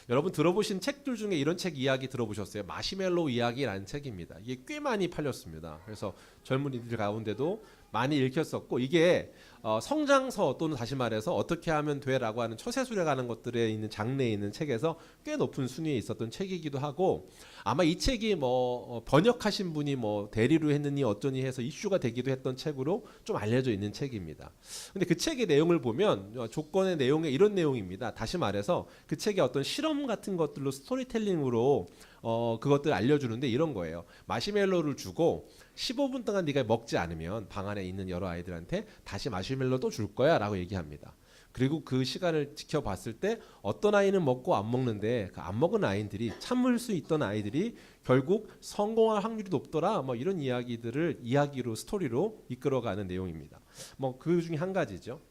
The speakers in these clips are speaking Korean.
여러분 들어보신 책들 중에 이런 책 이야기 들어보셨어요? 마시멜로우 이야기라는 책입니다. 이게 꽤 많이 팔렸습니다. 그래서 젊은이들 가운데도 많이 읽혔었고, 이게 성장서 또는 다시 말해서 어떻게 하면 돼라고 하는 처세술에 것들에 있는 장르에 있는 책에서 꽤 높은 순위에 있었던 책이기도 하고, 아마 이 책이 번역하신 분이 대리로 했느니 어쩌니 해서 이슈가 되기도 했던 책으로 좀 알려져 있는 책입니다. 근데 그 책의 내용을 보면 조건의 내용에 이런 내용입니다. 다시 말해서 그 책의 어떤 실험 같은 것들로 스토리텔링으로 그것들 알려주는데 이런 거예요. 마시멜로를 주고 15분 동안 네가 먹지 않으면 방 안에 있는 여러 아이들한테 다시 마시멜로 또 줄 거야 라고 얘기합니다. 그리고 그 시간을 지켜봤을 때 어떤 아이는 먹고 안 먹는데 그 안 먹은 아이들이, 참을 수 있던 아이들이 결국 성공할 확률이 높더라, 이런 이야기들을 이야기로, 스토리로 이끌어가는 내용입니다. 그 중에 한 가지죠.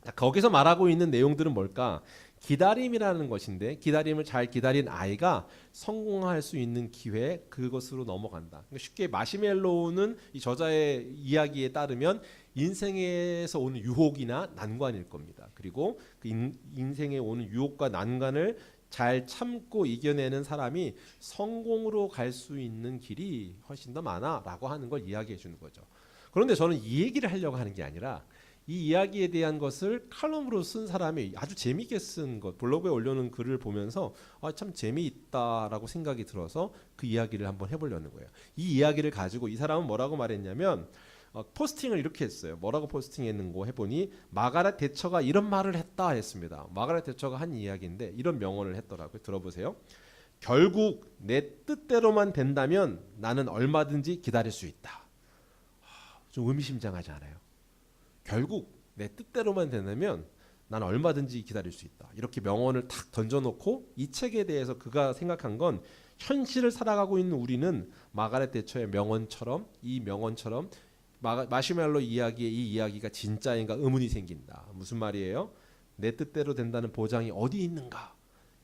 자, 거기서 말하고 있는 내용들은 뭘까? 기다림이라는 것인데, 기다림을 잘 기다린 아이가 성공할 수 있는 기회, 그것으로 넘어간다. 그러니까 쉽게 마시멜로우는 이 저자의 이야기에 따르면 인생에서 오는 유혹이나 난관일 겁니다. 그리고 그 인생에 오는 유혹과 난관을 잘 참고 이겨내는 사람이 성공으로 갈 수 있는 길이 훨씬 더 많아라고 하는 걸 이야기해 주는 거죠. 그런데 저는 이 얘기를 하려고 하는 게 아니라, 이 이야기에 대한 것을 칼럼으로 쓴 사람이 아주 재미있게 쓴 것, 블로그에 올려놓은 글을 보면서 참 재미있다라고 생각이 들어서 그 이야기를 한번 해보려는 거예요. 이 이야기를 가지고 이 사람은 뭐라고 말했냐면, 포스팅을 이렇게 했어요. 뭐라고 포스팅했는고 해보니 마가렛 대처가 이런 말을 했다 했습니다. 마가렛 대처가 한 이야기인데 이런 명언을 했더라고요. 들어보세요. 결국 내 뜻대로만 된다면 나는 얼마든지 기다릴 수 있다. 좀 의미심장하지 않아요? 결국 내 뜻대로만 된다면 난 얼마든지 기다릴 수 있다. 이렇게 명언을 탁 던져놓고 이 책에 대해서 그가 생각한 건, 현실을 살아가고 있는 우리는 마가렛 대처의 명언처럼, 이 명언처럼 마시멜로 이야기의 이 이야기가 진짜인가 의문이 생긴다. 무슨 말이에요? 내 뜻대로 된다는 보장이 어디 있는가?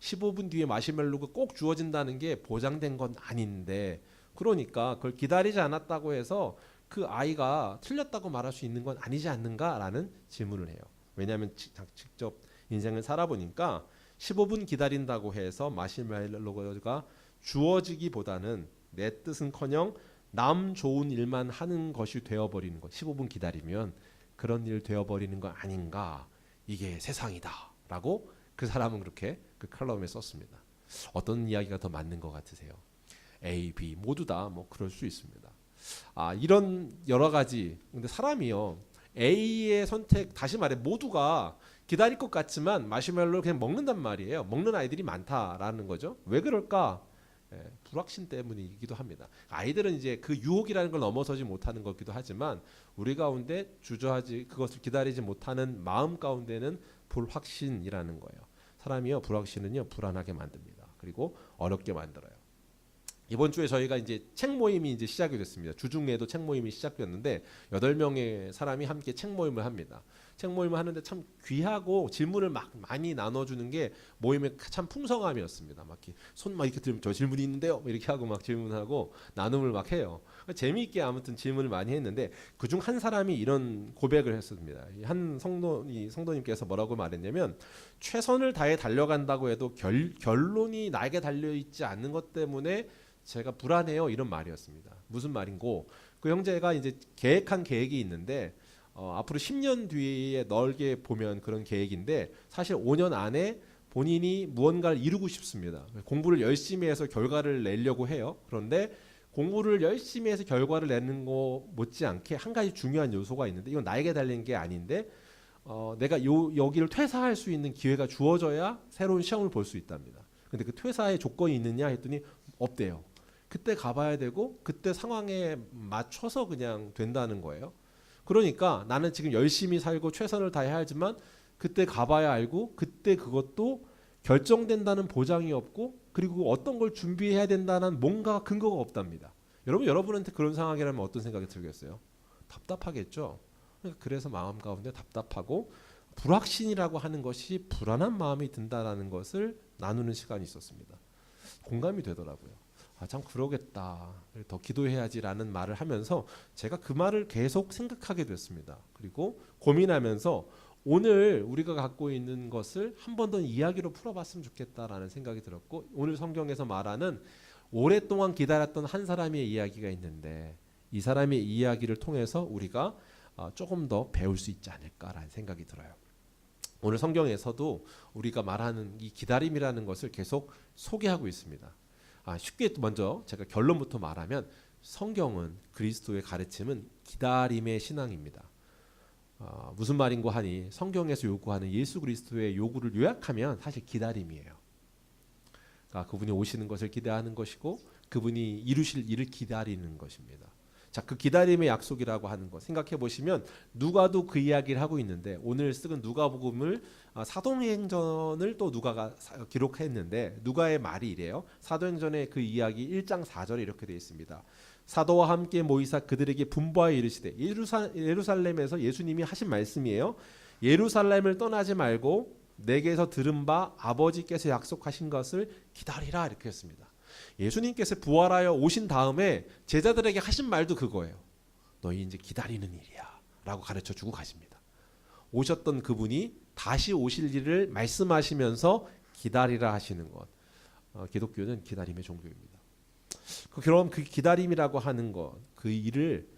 15분 뒤에 마시멜로가 꼭 주어진다는 게 보장된 건 아닌데, 그러니까 그걸 기다리지 않았다고 해서 그 아이가 틀렸다고 말할 수 있는 건 아니지 않는가라는 질문을 해요. 왜냐하면 직접 인생을 살아보니까 15분 기다린다고 해서 마시멜로가 주어지기보다는 내 뜻은커녕 남 좋은 일만 하는 것이 되어버리는 것, 15분 기다리면 그런 일 되어버리는 거 아닌가, 이게 세상이다 라고 그 사람은 그렇게 그 칼럼에 썼습니다. 어떤 이야기가 더 맞는 것 같으세요? A, B 모두 다 그럴 수 있습니다. 이런 여러 가지, 근데 사람이요, A의 선택, 다시 말해 모두가 기다릴 것 같지만 마시멜로를 그냥 먹는단 말이에요. 먹는 아이들이 많다라는 거죠. 왜 그럴까? 불확신 때문이기도 합니다. 아이들은 이제 그 유혹이라는 걸 넘어서지 못하는 거기도 하지만, 우리 가운데 주저하지, 그것을 기다리지 못하는 마음 가운데는 불확신이라는 거예요. 사람이요, 불확신은요 불안하게 만듭니다. 그리고 어렵게 만들어요. 이번 주에 저희가 이제 책 모임이 이제 시작이 됐습니다. 주중에도 책 모임이 시작됐는데 8명의 사람이 함께 책 모임을 합니다. 책 모임을 하는데 참 귀하고 질문을 막 많이 나눠주는 게 모임의 참 풍성함이었습니다. 막 이렇게 손 막 이렇게 들면 저 질문이 있는데요, 이렇게 하고 막 질문하고 나눔을 막 해요. 재미있게 아무튼 질문을 많이 했는데 그중 한 사람이 이런 고백을 했습니다. 한 성도님께서 뭐라고 말했냐면, 최선을 다해 달려간다고 해도 결론이 나에게 달려있지 않는 것 때문에 제가 불안해요, 이런 말이었습니다. 무슨 말인고, 그 형제가 이제 계획한 계획이 있는데 앞으로 10년 뒤에 넓게 보면 그런 계획인데, 사실 5년 안에 본인이 무언가를 이루고 싶습니다. 공부를 열심히 해서 결과를 내려고 해요. 그런데 공부를 열심히 해서 결과를 내는 거 못지않게 한 가지 중요한 요소가 있는데, 이건 나에게 달린 게 아닌데 내가 여기를 퇴사할 수 있는 기회가 주어져야 새로운 시험을 볼 수 있답니다. 근데 그 퇴사의 조건이 있느냐 했더니 없대요. 그때 가봐야 되고 그때 상황에 맞춰서 그냥 된다는 거예요. 그러니까 나는 지금 열심히 살고 최선을 다해야 하지만 그때 가봐야 알고, 그때 그것도 결정된다는 보장이 없고, 그리고 어떤 걸 준비해야 된다는 뭔가 근거가 없답니다. 여러분한테 그런 상황이라면 어떤 생각이 들겠어요? 답답하겠죠. 그래서 마음 가운데 답답하고 불확신이라고 하는 것이 불안한 마음이 든다라는 것을 나누는 시간이 있었습니다. 공감이 되더라고요. 참 그러겠다, 더 기도해야지라는 말을 하면서 제가 그 말을 계속 생각하게 됐습니다. 그리고 고민하면서 오늘 우리가 갖고 있는 것을 한 번 더 이야기로 풀어봤으면 좋겠다라는 생각이 들었고, 오늘 성경에서 말하는 오랫동안 기다렸던 한 사람의 이야기가 있는데 이 사람의 이야기를 통해서 우리가 조금 더 배울 수 있지 않을까라는 생각이 들어요. 오늘 성경에서도 우리가 말하는 이 기다림이라는 것을 계속 소개하고 있습니다. 쉽게 먼저 제가 결론부터 말하면 성경은, 그리스도의 가르침은 기다림의 신앙입니다. 무슨 말인고 하니 성경에서 요구하는 예수 그리스도의 요구를 요약하면 사실 기다림이에요. 그러니까 그분이 오시는 것을 기대하는 것이고 그분이 이루실 일을 기다리는 것입니다. 자, 그 기다림의 약속이라고 하는 것 생각해 보시면 누가도 그 이야기를 하고 있는데, 오늘 쓴 누가복음을 사도행전을 또 누가가 기록했는데 누가의 말이 이래요. 사도행전의 그 이야기 1장 4절에 이렇게 되어 있습니다. 사도와 함께 모이사 그들에게 분부하여 이르시되, 예루살렘에서 예수님이 하신 말씀이에요. 예루살렘을 떠나지 말고 내게서 들은 바 아버지께서 약속하신 것을 기다리라, 이렇게 했습니다. 예수님께서 부활하여 오신 다음에 제자들에게 하신 말도 그거예요. 너희 이제 기다리는 일이야 라고 가르쳐 주고 가십니다. 오셨던 그분이 다시 오실 일을 말씀하시면서 기다리라 하시는 것, 기독교는 기다림의 종교입니다. 그럼 그 기다림이라고 하는 것, 그 일을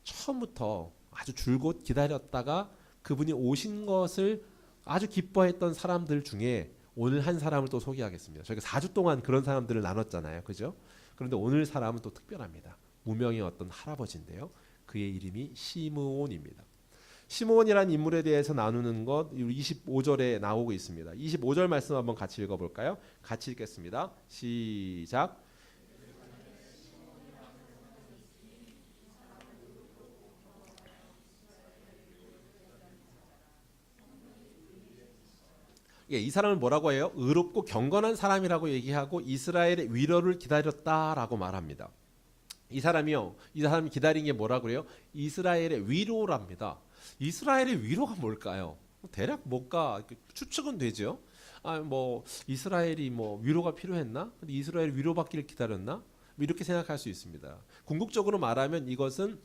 처음부터 아주 줄곧 기다렸다가 그분이 오신 것을 아주 기뻐했던 사람들 중에 오늘 한 사람을 또 소개하겠습니다. 저희가 4주 동안 그런 사람들을 나눴잖아요, 그죠? 그런데 오늘 사람은 또 특별합니다. 무명의 어떤 할아버지인데요, 그의 이름이 시므온입니다. 시므온이라는 인물에 대해서 나누는 것 25절에 나오고 있습니다. 25절 말씀 한번 같이 읽어볼까요? 같이 읽겠습니다. 시작. 예, 이 사람을 뭐라고 해요? 의롭고 경건한 사람이라고 얘기하고 이스라엘의 위로를 기다렸다라고 말합니다. 이 사람이 기다린 게 뭐라고 그래요? 이스라엘의 위로랍니다. 이스라엘의 위로가 뭘까요? 대략 뭘까 추측은 되죠. 이스라엘이 위로가 필요했나? 근데 이스라엘 위로받기를 기다렸나? 이렇게 생각할 수 있습니다. 궁극적으로 말하면 이것은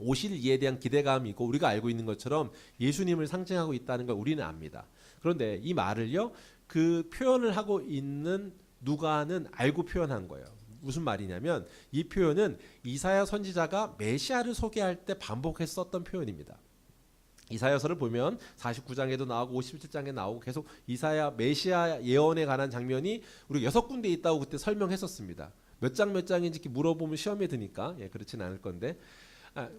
오실 이에 대한 기대감이고, 우리가 알고 있는 것처럼 예수님을 상징하고 있다는 걸 우리는 압니다. 그런데 이 말을요, 그 표현을 하고 있는 누가는 알고 표현한 거예요. 무슨 말이냐면 이 표현은 이사야 선지자가 메시아를 소개할 때 반복했었던 표현입니다. 이사야서를 보면 49장에도 나오고 57장에 나오고 계속 이사야 메시아 예언에 관한 장면이 우리가 6군데 있다고 그때 설명했었습니다. 몇 장 몇 장인지 이렇게 물어보면 시험에 드니까 그렇진 않을 건데,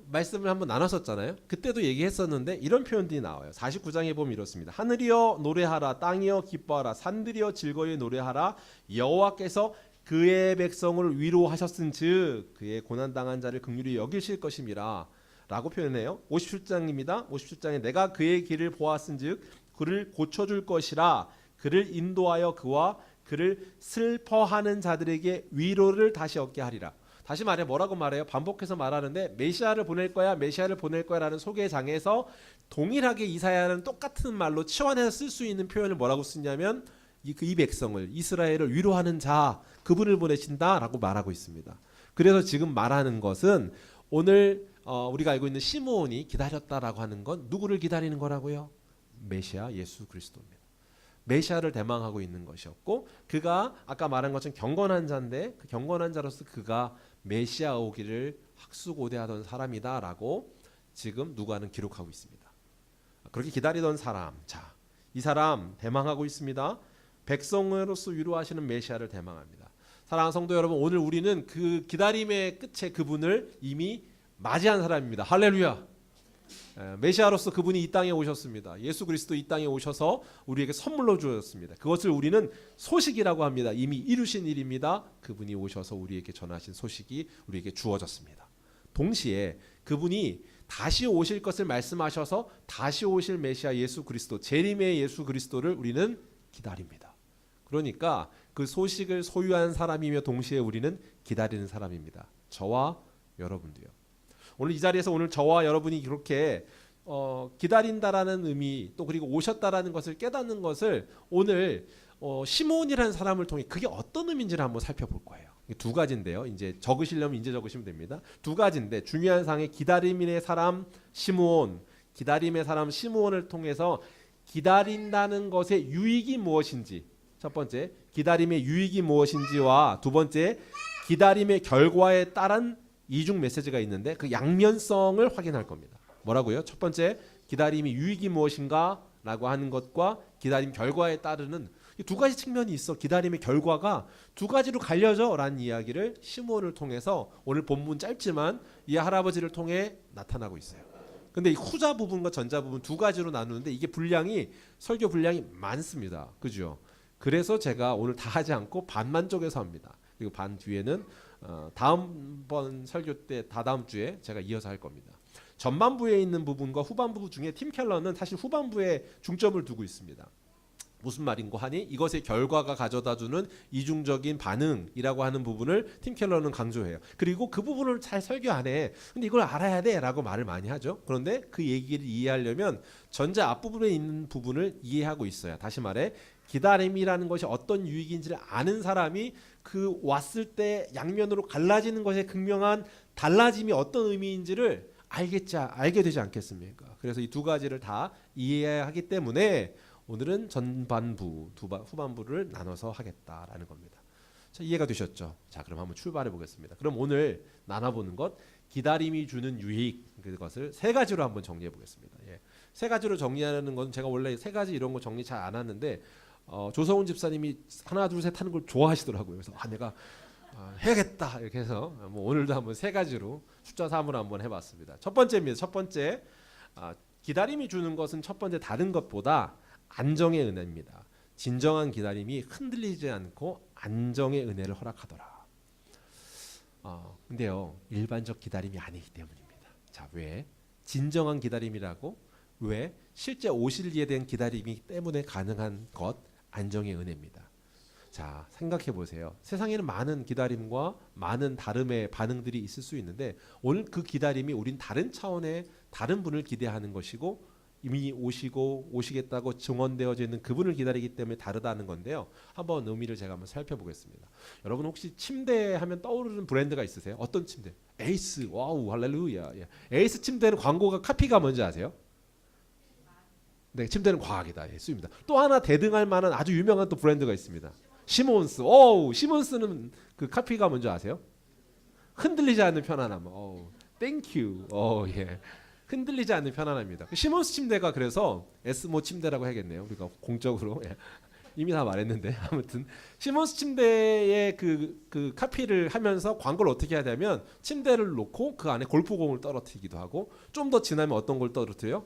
말씀을 한번 나눴었잖아요. 그때도 얘기했었는데 이런 표현들이 나와요. 49장에 보면 이렇습니다. 하늘이여 노래하라, 땅이여 기뻐하라, 산들이여 즐거이 노래하라. 여호와께서 그의 백성을 위로하셨은즉 그의 고난당한 자를 긍휼히 여기실 것임이라 라고 표현해요. 57장입니다. 57장에 내가 그의 길을 보았은즉 그를 고쳐줄 것이라. 그를 인도하여 그와 그를 슬퍼하는 자들에게 위로를 다시 얻게 하리라. 다시 말해 뭐라고 말해요? 반복해서 말하는데 메시아를 보낼 거야, 메시아를 보낼 거야 라는 소개장에서 동일하게 이사야는 똑같은 말로 치환해서 쓸 수 있는 표현을 뭐라고 쓰냐면 이 백성을, 이스라엘을 위로하는 자, 그분을 보내신다라고 말하고 있습니다. 그래서 지금 말하는 것은 오늘 우리가 알고 있는 시므온이 기다렸다라고 하는 건 누구를 기다리는 거라고요? 메시아 예수 그리스도입니다. 메시아를 대망하고 있는 것이었고, 그가 아까 말한 것처럼 경건한 자인데 그 경건한 자로서 그가 메시아 오기를 학수고대하던 사람이다라고 지금 누가는 기록하고 있습니다. 그렇게 기다리던 사람, 자, 이 사람 대망하고 있습니다. 백성으로서 위로하시는 메시아를 대망합니다. 사랑하는 성도 여러분, 오늘 우리는 그 기다림의 끝에 그분을 이미 맞이한 사람입니다. 할렐루야. 메시아로서 그분이 이 땅에 오셨습니다. 예수 그리스도 이 땅에 오셔서 우리에게 선물로 주셨습니다. 그것을 우리는 소식이라고 합니다. 이미 이루신 일입니다. 그분이 오셔서 우리에게 전하신 소식이 우리에게 주어졌습니다. 동시에 그분이 다시 오실 것을 말씀하셔서 다시 오실 메시아 예수 그리스도, 재림의 예수 그리스도를 우리는 기다립니다. 그러니까 그 소식을 소유한 사람이며 동시에 우리는 기다리는 사람입니다. 저와 여러분도요. 오늘 이 자리에서 오늘 저와 여러분이 그렇게 기다린다라는 의미, 또 그리고 오셨다라는 것을 깨닫는 것을 오늘 시므온이라는 사람을 통해 그게 어떤 의미인지를 한번 살펴볼 거예요. 두 가지인데요. 이제 적으시려면 이제 적으시면 됩니다. 두 가지인데 중요한 상의 기다림인의 사람 시므온, 기다림의 사람 시므온을 통해서 기다린다는 것의 유익이 무엇인지, 첫 번째 기다림의 유익이 무엇인지와 두 번째 기다림의 결과에 따른 이중 메시지가 있는데 그 양면성을 확인할 겁니다. 뭐라고요? 첫 번째 기다림의 유익이 무엇인가 라고 하는 것과 기다림 결과에 따르는 두 가지 측면이 있어. 기다림의 결과가 두 가지로 갈려져 라는 이야기를 시므온을 통해서 오늘 본문 짧지만 이 할아버지를 통해 나타나고 있어요. 근데 이 후자 부분과 전자 부분 두 가지로 나누는데 이게 분량이 설교 분량이 많습니다. 그죠? 그래서 제가 오늘 다 하지 않고 반만 쪼개서 합니다. 그리고 반 뒤에는 다음번 설교 때 다다음 주에 제가 이어서 할 겁니다. 전반부에 있는 부분과 후반부 중에 팀 켈러는 사실 후반부에 중점을 두고 있습니다. 무슨 말인고 하니 이것의 결과가 가져다주는 이중적인 반응이라고 하는 부분을 팀 켈러는 강조해요. 그리고 그 부분을 잘 설교 안 해. 근데 이걸 알아야 돼 라고 말을 많이 하죠. 그런데 그 얘기를 이해하려면 전자 앞부분에 있는 부분을 이해하고 있어야, 다시 말해 기다림이라는 것이 어떤 유익인지를 아는 사람이 그 왔을 때 양면으로 갈라지는 것의 극명한 달라짐이 어떤 의미인지를 알게 되지 않겠습니까? 그래서 이 두 가지를 다 이해해야 하기 때문에 오늘은 전반부, 후반부를 나눠서 하겠다라는 겁니다. 자, 이해가 되셨죠? 자, 그럼 한번 출발해 보겠습니다. 그럼 오늘 나눠보는 것, 기다림이 주는 유익, 그것을 세 가지로 한번 정리해 보겠습니다. 예. 세 가지로 정리하는 건 제가 원래 세 가지 이런 거 정리 잘 안 하는데 조성훈 집사님이 하나 둘 셋 하는 걸 좋아하시더라고요. 그래서 내가 해야겠다 이렇게 해서 뭐 오늘도 한번 세 가지로 숫자 3으로 한번 해봤습니다. 첫 번째입니다. 첫 번째, 기다림이 주는 것은 첫 번째 다른 것보다 안정의 은혜입니다. 진정한 기다림이 흔들리지 않고 안정의 은혜를 허락하더라. 근데요, 일반적 기다림이 아니기 때문입니다. 자, 왜? 진정한 기다림이라고? 왜? 실제 오실 이에 대한 기다림이 때문에 가능한 것, 안정의 은혜입니다. 자, 생각해 보세요. 세상에는 많은 기다림과 많은 다름의 반응들이 있을 수 있는데 오늘 그 기다림이 우린 다른 차원의 다른 분을 기대하는 것이고 이미 오시겠다고 증언되어져 있는 그분을 기다리기 때문에 다르다는 건데요. 한번 의미를 제가 한번 살펴보겠습니다. 여러분 혹시 침대 하면 떠오르는 브랜드가 있으세요? 어떤 침대? 에이스. 와우, 할렐루야. 예. 에이스 침대는 광고가 카피가 뭔지 아세요? 네, 침대는 과학이다. 예수입니다. 또 하나 대등할 만한 아주 유명한 또 브랜드가 있습니다. 시몬스. 오우, 시몬스는 그 카피가 뭔지 아세요? 흔들리지 않는 편안함. 오우, 땡큐. 예. 흔들리지 않는 편안함입니다. 시몬스 침대가 그래서 에스모 침대라고 해야겠네요. 우리가 공적으로. 예. 이미 다 말했는데 아무튼 시몬스 침대의 그 카피를 하면서 광고를 어떻게 해야 되냐면 침대를 놓고 그 안에 골프공을 떨어뜨리기도 하고 좀 더 지나면 어떤 걸 떨어뜨려요?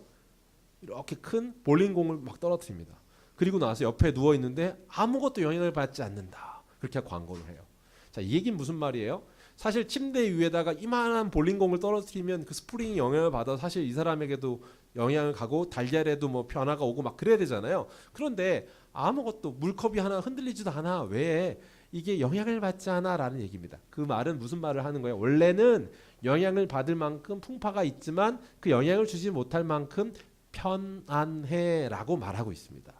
이렇게 큰 볼링공을 막 떨어뜨립니다. 그리고 나서 옆에 누워 있는데 아무것도 영향을 받지 않는다. 그렇게 광고를 해요. 자, 이 얘기는 무슨 말이에요? 사실 침대 위에다가 이만한 볼링공을 떨어뜨리면 그 스프링이 영향을 받아 사실 이 사람에게도 영향을 가고 달걀에도 뭐 변화가 오고 막 그래야 되잖아요. 그런데 아무것도 물컵이 하나 흔들리지도 않아. 왜? 이게 영향을 받지 않아라는 얘기입니다. 그 말은 무슨 말을 하는 거예요? 원래는 영향을 받을 만큼 풍파가 있지만 그 영향을 주지 못할 만큼 편안해라고 말하고 있습니다.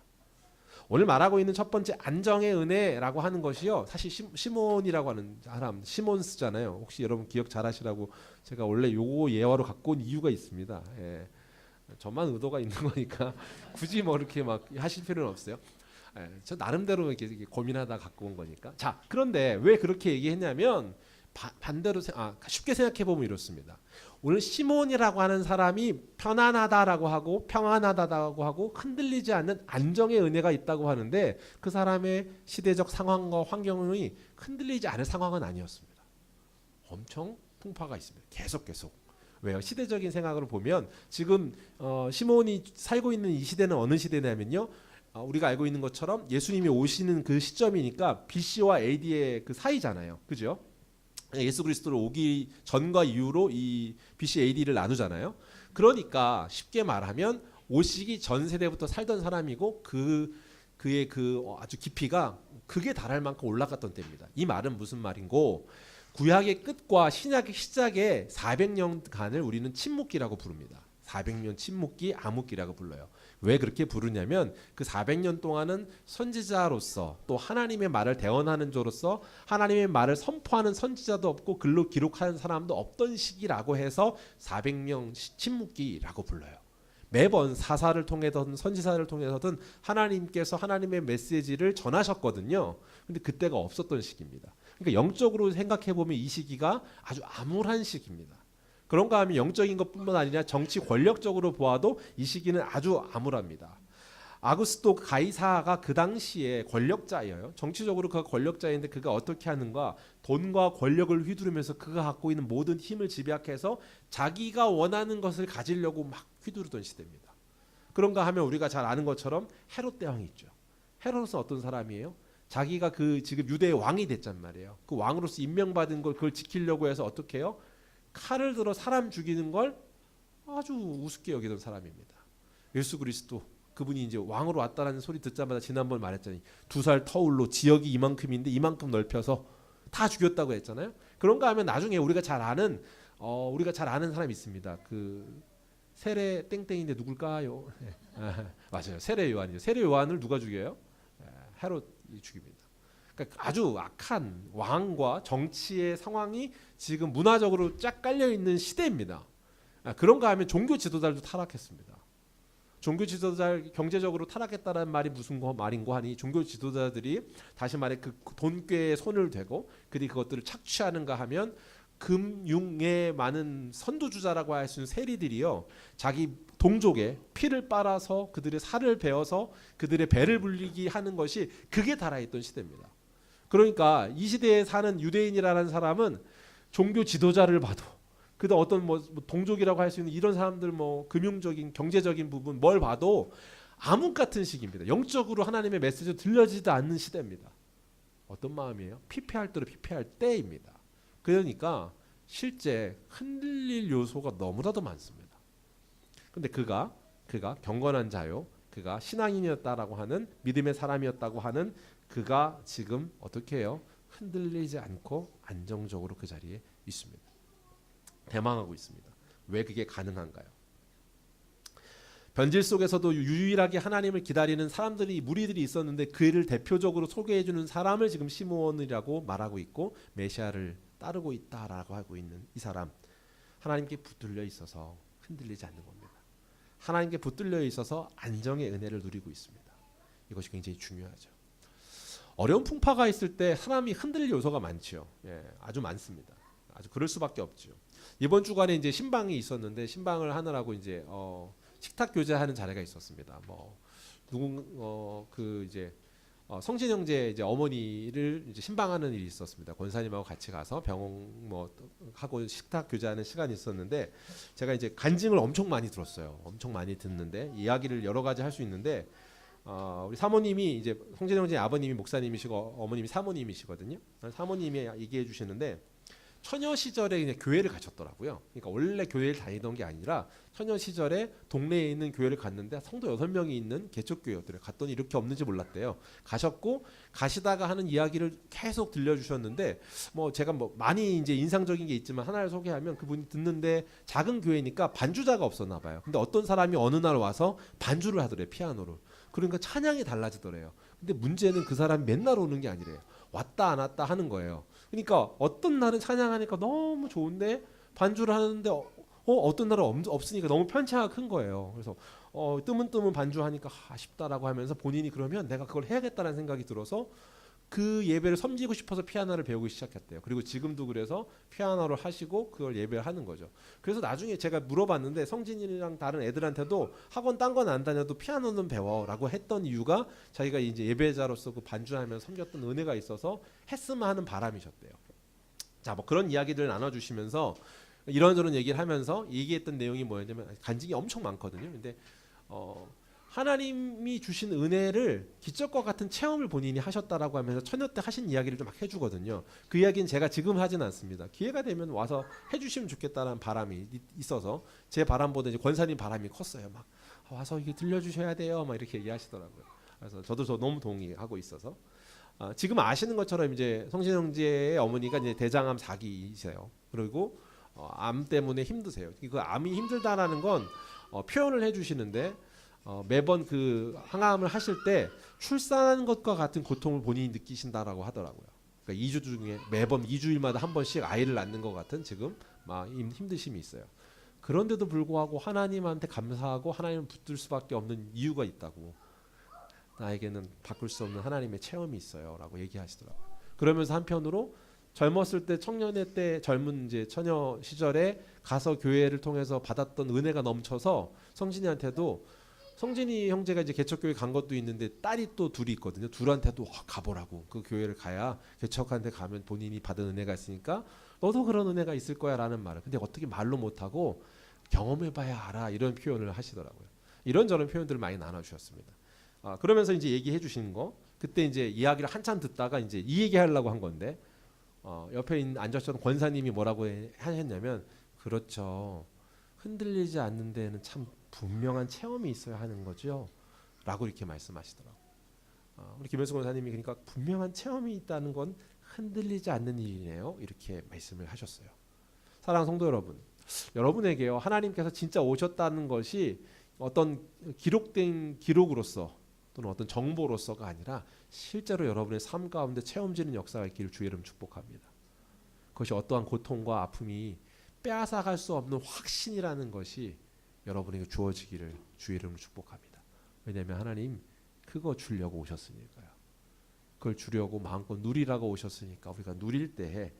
오늘 말하고 있는 첫 번째 안정의 은혜라고 하는 것이요. 사실 시몬이라고 하는 사람, 시몬스잖아요. 혹시 여러분 기억 잘 하시라고 제가 원래 요거 예화로 갖고 온 이유가 있습니다. 예. 저만 의도가 있는 거니까 굳이 뭐 이렇게 막 하실 필요는 없어요. 예. 저 나름대로 이렇게 고민하다 갖고 온 거니까. 자, 그런데 왜 그렇게 얘기했냐면 반대로 쉽게 생각해 보면 이렇습니다. 오늘 시몬이라고 하는 사람이 편안하다라고 하고 평안하다라고 하고 흔들리지 않는 안정의 은혜가 있다고 하는데 그 사람의 시대적 상황과 환경이 흔들리지 않을 상황은 아니었습니다. 엄청 풍파가 있습니다. 계속. 왜요? 시대적인 생각으로 보면 지금 시몬이 살고 있는 이 시대는 어느 시대냐면요. 우리가 알고 있는 것처럼 예수님이 오시는 그 시점이니까 BC와 AD의 그 사이잖아요. 그죠? 예수 그리스도로 오기 전과 이후로 이 BC AD를 나누잖아요. 그러니까 쉽게 말하면 오시기 전 세대부터 살던 사람이고 그의 그 아주 깊이가 극에 달할 만큼 올라갔던 때입니다. 이 말은 무슨 말인고 구약의 끝과 신약의 시작의 400년간을 우리는 침묵기라고 부릅니다. 400년 침묵기, 암흑기라고 불러요. 왜 그렇게 부르냐면 그 400년 동안은 선지자로서 또 하나님의 말을 대언하는 자로서 하나님의 말을 선포하는 선지자도 없고 글로 기록하는 사람도 없던 시기라고 해서 400년 침묵기라고 불러요. 매번 사사를 통해서든 선지자를 통해서든 하나님께서 하나님의 메시지를 전하셨거든요. 근데 그때가 없었던 시기입니다. 그러니까 영적으로 생각해 보면 이 시기가 아주 암울한 시기입니다. 그런가 하면 영적인 것뿐만 아니라 정치 권력적으로 보아도 이 시기는 아주 암울합니다. 아구스토 가이사가 그 당시에 권력자예요. 정치적으로 그가 권력자인데 그가 어떻게 하는가? 돈과 권력을 휘두르면서 그가 갖고 있는 모든 힘을 집약해서 자기가 원하는 것을 가지려고 막 휘두르던 시대입니다. 그런가 하면 우리가 잘 아는 것처럼 헤롯 대왕이 있죠. 헤롯은 어떤 사람이에요? 자기가 그 지금 유대의 왕이 됐단 말이에요. 그 왕으로서 임명받은 걸 그걸 지키려고 해서 어떻게 해요? 칼을 들어 사람 죽이는 걸 아주 우습게 여기던 사람입니다. 예수 그리스도 그분이 이제 왕으로 왔다라는 소리 듣자마자 지난번 말했잖아요. 2살 터울로 지역이 이만큼인데 이만큼 넓혀서 다 죽였다고 했잖아요. 그런가 하면 나중에 우리가 잘 아는 사람이 있습니다. 그 세례 땡땡인데 누굴까요? 맞아요. 세례 요한이죠. 세례 요한을 누가 죽여요? 헤롯이 죽입니다. 그러니까 아주 악한 왕과 정치의 상황이 지금 문화적으로 쫙 깔려 있는 시대입니다. 그런가 하면 종교 지도자들도 타락했습니다. 종교 지도자 경제적으로 타락했다는 말이 무슨 말인고 하니 종교 지도자들이 다시 말해 그 돈꾀에 손을 대고 그들이 그것들을 착취하는가 하면 금융에 많은 선두주자라고 할 수 있는 세리들이요 자기 동족의 피를 빨아서 그들의 살을 베어서 그들의 배를 불리게 하는 것이 그게 달아있던 시대입니다. 그러니까 이 시대에 사는 유대인이라는 사람은 종교 지도자를 봐도 그다음 어떤 뭐 동족이라고 할 수 있는 이런 사람들 뭐 금융적인 경제적인 부분 뭘 봐도 암흑 같은 시기입니다. 영적으로 하나님의 메시지가 들려지지도 않는 시대입니다. 어떤 마음이에요? 피폐할 대로 피폐할 때입니다. 그러니까 실제 흔들릴 요소가 너무나도 많습니다. 근데 그가 경건한 자요, 그가 신앙인이었다라고 하는 믿음의 사람이었다고 하는 그가 지금 어떻게 해요? 흔들리지 않고 안정적으로 그 자리에 있습니다. 대망하고 있습니다. 왜 그게 가능한가요? 변질 속에서도 유일하게 하나님을 기다리는 사람들이 무리들이 있었는데 그를 대표적으로 소개해주는 사람을 지금 시므온이라고 말하고 있고 메시아를 따르고 있다라고 하고 있는 이 사람 하나님께 붙들려 있어서 흔들리지 않는 겁니다. 하나님께 붙들려 있어서 안정의 은혜를 누리고 있습니다. 이것이 굉장히 중요하죠. 어려운 풍파가 있을 때 사람이 흔들릴 요소가 많죠. 아주 많습니다. 아주 그럴 수밖에 없죠. 이번 주간에 이제 신방이 있었는데 신방을 하느라고 이제 식탁 교제하는 자리가 있었습니다. 성진 형제 이제 어머니를 이제 신방하는 일이 있었습니다. 권사님하고 같이 가서 병원 하고 식탁 교제하는 시간이 있었는데 제가 이제 간증을 엄청 많이 들었어요. 엄청 많이 듣는데 이야기를 여러 가지 할 수 있는데 우리 사모님이 이제 성진 형제 아버님이 목사님이시고 어머님이 사모님이시거든요. 사모님이 얘기해 주시는데 처녀 시절에 그냥 교회를 가셨더라고요. 그러니까 원래 교회를 다니던 게 아니라 처녀 시절에 동네에 있는 교회를 갔는데 성도 6명이 있는 개척교회였더래요. 갔더니 이렇게 없는지 몰랐대요. 가셨고 가시다가 하는 이야기를 계속 들려주셨는데 제가 많이 이제 인상적인 게 있지만 하나를 소개하면 그분이 듣는데 작은 교회니까 반주자가 없었나 봐요. 근데 어떤 사람이 어느 날 와서 반주를 하더래요. 피아노를. 그러니까 찬양이 달라지더래요. 근데 문제는 그 사람이 맨날 오는 게 아니래요. 왔다 안 왔다 하는 거예요. 그러니까 어떤 날은 찬양하니까 너무 좋은데 반주를 하는데 어떤 날은 없으니까 너무 편차가 큰 거예요. 그래서 뜨문뜨문 반주하니까 아쉽다라고 하면서 본인이 그러면 내가 그걸 해야겠다는 생각이 들어서 그 예배를 섬기고 싶어서 피아노를 배우기 시작했대요. 그리고 지금도 그래서 피아노를 하시고 그걸 예배를 하는 거죠. 그래서 나중에 제가 물어봤는데 성진이랑 다른 애들한테도 학원 딴 건 안 다녀도 피아노는 배워라고 했던 이유가 자기가 이제 예배자로서 그 반주하면서 섬겼던 은혜가 있어서 했으면 하는 바람이셨대요. 자, 그런 이야기들을 나눠주시면서 이런저런 얘기를 하면서 얘기했던 내용이 뭐였냐면 간증이 엄청 많거든요. 근데 하나님이 주신 은혜를 기적과 같은 체험을 본인이 하셨다라고 하면서 처녀 때 하신 이야기를 좀 막 해주거든요. 그 이야기는 제가 지금 하진 않습니다. 기회가 되면 와서 해주시면 좋겠다는 바람이 있어서 제 바람보다 이제 권사님 바람이 컸어요. 막 와서 이게 들려주셔야 돼요. 막 이렇게 얘기하시더라고요. 그래서 저도 너무 동의하고 있어서 지금 아시는 것처럼 이제 성진 형제의 어머니가 이제 대장암 4기이세요. 그리고 암 때문에 힘드세요. 그 암이 힘들다라는 건 표현을 해주시는데. 매번 그 항암을 하실 때 출산하는 것과 같은 고통을 본인이 느끼신다라고 하더라고요. 그러니까 2주 중에 매번 2주일마다 한 번씩 아이를 낳는 것 같은 지금 막 힘드심이 있어요. 그런데도 불구하고 하나님한테 감사하고 하나님을 붙들 수밖에 없는 이유가 있다고. 나에게는 바꿀 수 없는 하나님의 체험이 있어요라고 얘기하시더라고요. 그러면서 한편으로 젊었을 때 청년의 때 젊은 이제 처녀 시절에 가서 교회를 통해서 받았던 은혜가 넘쳐서 성진이한테도 성진이 형제가 이제 개척교회 간 것도 있는데 딸이 또 둘이 있거든요. 둘한테도 가보라고. 그 교회를 가야 개척한테 가면 본인이 받은 은혜가 있으니까 너도 그런 은혜가 있을 거야라는 말을. 근데 어떻게 말로 못하고 경험해봐야 알아 이런 표현을 하시더라고요. 이런저런 표현들을 많이 나눠주셨습니다. 그러면서 이제 얘기해 주시는 거 그때 이제 이야기를 한참 듣다가 이제 이 얘기하려고 한 건데 옆에 앉으셨던 권사님이 뭐라고 하셨냐면 그렇죠. 흔들리지 않는 데에는 참 분명한 체험이 있어야 하는 거죠. 라고 이렇게 말씀하시더라고요. 우리 김현수 권사님이 그러니까 분명한 체험이 있다는 건 흔들리지 않는 일이네요. 이렇게 말씀을 하셨어요. 사랑하는 성도 여러분, 여러분에게요 하나님께서 진짜 오셨다는 것이 어떤 기록된 기록으로서 또는 어떤 정보로서가 아니라 실제로 여러분의 삶 가운데 체험지는 역사가 있기를 주의 이름 축복합니다. 그것이 어떠한 고통과 아픔이 빼앗아갈 수 없는 확신이라는 것이 여러분에게 주어지기를 주의 이름으로 축복합니다. 왜냐하면 하나님 그거 주려고 오셨으니까요. 그걸 주려고 마음껏 누리라고 오셨으니까 우리가 누릴 때에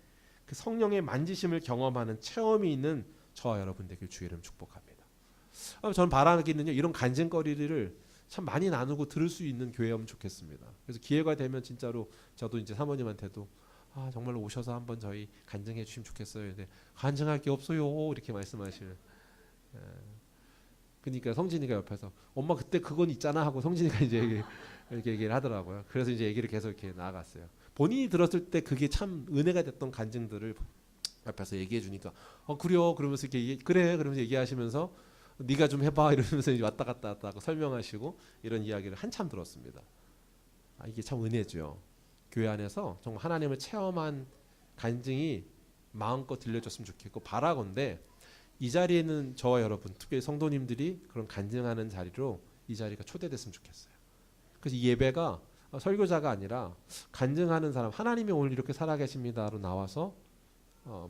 그 성령의 만지심을 경험하는 체험이 있는 저와 여러분 되길 주의 이름 축복합니다. 저는 바라기는요 이런 간증거리를 참 많이 나누고 들을 수 있는 교회였으면 좋겠습니다. 그래서 기회가 되면 진짜로 저도 이제 사모님한테도 정말로 오셔서 한번 저희 간증해 주시면 좋겠어요. 근데 간증할 게 없어요 이렇게 말씀하시는. 그러니까 성진이가 옆에서 엄마 그때 그건 있잖아 하고 성진이가 이제 이렇게 얘기를 하더라고요. 그래서 이제 얘기를 계속 이렇게 나아갔어요. 본인이 들었을 때 그게 참 은혜가 됐던 간증들을 옆에서 얘기해 주니까 그래요 그러면서 이렇게 그래 그러면서 얘기하시면서 네가 좀 해봐 이러면서 이제 왔다 갔다 하고 설명하시고 이런 이야기를 한참 들었습니다. 이게 참 은혜죠. 교회 안에서 정말 하나님을 체험한 간증이 마음껏 들려줬으면 좋겠고 바라건대 이 자리에는 저와 여러분 특히 성도님들이 그런 간증하는 자리로 이 자리가 초대됐으면 좋겠어요. 그래서 이 예배가 설교자가 아니라 간증하는 사람 하나님이 오늘 이렇게 살아계십니다로 나와서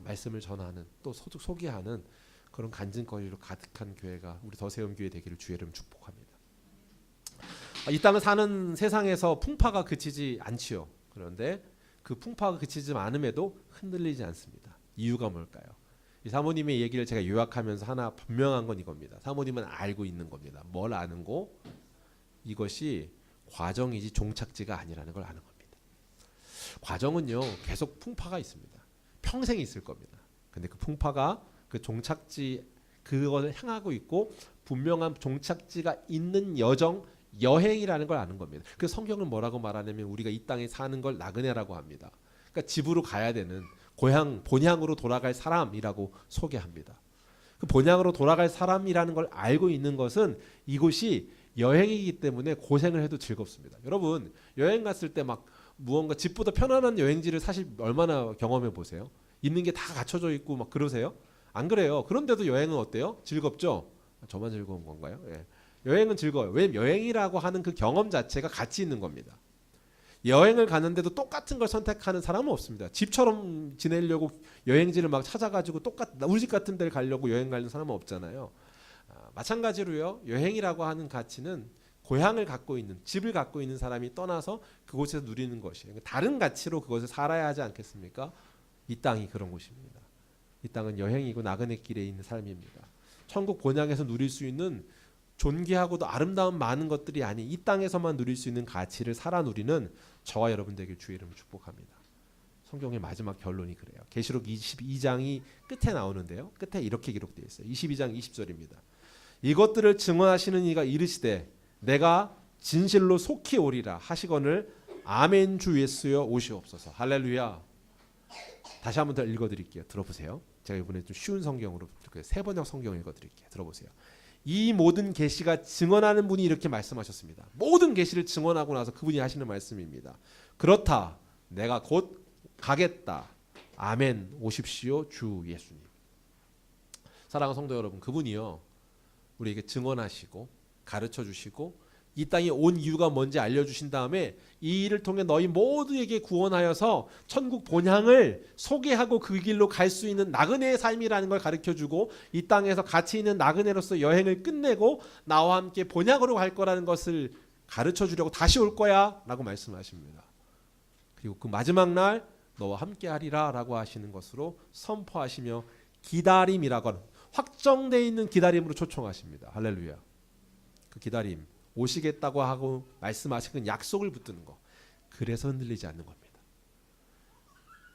말씀을 전하는 또 소개하는 그런 간증거리로 가득한 교회가 우리 더세움교회 되기를 주의 이름 축복합니다. 이 땅을 사는 세상에서 풍파가 그치지 않지요. 그런데 그 풍파가 그치지 않음에도 흔들리지 않습니다. 이유가 뭘까요? 이 사모님의 얘기를 제가 요약하면서 하나 분명한 건 이겁니다. 사모님은 알고 있는 겁니다. 뭘 아는 거? 이것이 과정이지 종착지가 아니라는 걸 아는 겁니다. 과정은요 계속 풍파가 있습니다. 평생 있을 겁니다. 근데 그 풍파가 그 종착지 그것을 향하고 있고 분명한 종착지가 있는 여행이라는 걸 아는 겁니다. 그 성경은 뭐라고 말하냐면 우리가 이 땅에 사는 걸 나그네라고 합니다. 그러니까 집으로 가야 되는 고향 본향으로 돌아갈 사람이라고 소개합니다. 그 본향으로 돌아갈 사람이라는 걸 알고 있는 것은 이곳이 여행이기 때문에 고생을 해도 즐겁습니다. 여러분 여행 갔을 때 막 무언가 집보다 편안한 여행지를 사실 얼마나 경험해 보세요? 있는 게 다 갖춰져 있고 막 그러세요? 안 그래요. 그런데도 여행은 어때요? 즐겁죠? 저만 즐거운 건가요? 예. 여행은 즐거워요. 왜냐면 여행이라고 하는 그 경험 자체가 가치 있는 겁니다. 여행을 가는데도 똑같은 걸 선택하는 사람은 없습니다. 집처럼 지내려고 여행지를 막 찾아가지고 우리 집 같은 데를 가려고 여행 가는 사람은 없잖아요. 마찬가지로요. 여행이라고 하는 가치는 고향을 갖고 있는 집을 갖고 있는 사람이 떠나서 그곳에서 누리는 것이에요. 다른 가치로 그것을 살아야 하지 않겠습니까? 이 땅이 그런 곳입니다. 이 땅은 여행이고 나그네 길에 있는 삶입니다. 천국 본향에서 누릴 수 있는 존귀하고도 아름다운 많은 것들이 아닌 이 땅에서만 누릴 수 있는 가치를 살아 누리는 저와 여러분 되길 주의 이름으로 축복합니다. 성경의 마지막 결론이 그래요. 계시록 22장이 끝에 나오는데요. 끝에 이렇게 기록되어 있어요. 22장 20절입니다. 이것들을 증언하시는 이가 이르시되 내가 진실로 속히 오리라 하시거늘 아멘 주 예수여 오시옵소서. 할렐루야. 다시 한번 더 읽어드릴게요. 들어보세요. 제가 이번에 좀 쉬운 성경으로 세 번역 성경 읽어드릴게요. 들어보세요. 이 모든 계시가 증언하는 분이 이렇게 말씀하셨습니다. 모든 계시를 증언하고 나서 그분이 하시는 말씀입니다. 그렇다. 내가 곧 가겠다. 아멘 오십시오 주 예수님. 사랑하는 성도 여러분, 그분이요 우리에게 증언하시고 가르쳐 주시고 이 땅에 온 이유가 뭔지 알려주신 다음에 이 일을 통해 너희 모두에게 구원하여서 천국 본향을 소개하고 그 길로 갈 수 있는 나그네의 삶이라는 걸 가르쳐주고 이 땅에서 가치 있는 나그네로서 여행을 끝내고 나와 함께 본향으로 갈 거라는 것을 가르쳐주려고 다시 올 거야 라고 말씀하십니다. 그리고 그 마지막 날 너와 함께 하리라 라고 하시는 것으로 선포하시며 기다림이라고 하는 확정되어 있는 기다림으로 초청하십니다. 할렐루야. 그 기다림, 오시겠다고 하고 말씀하신 약속을 붙드는 거. 그래서 흔들리지 않는 겁니다.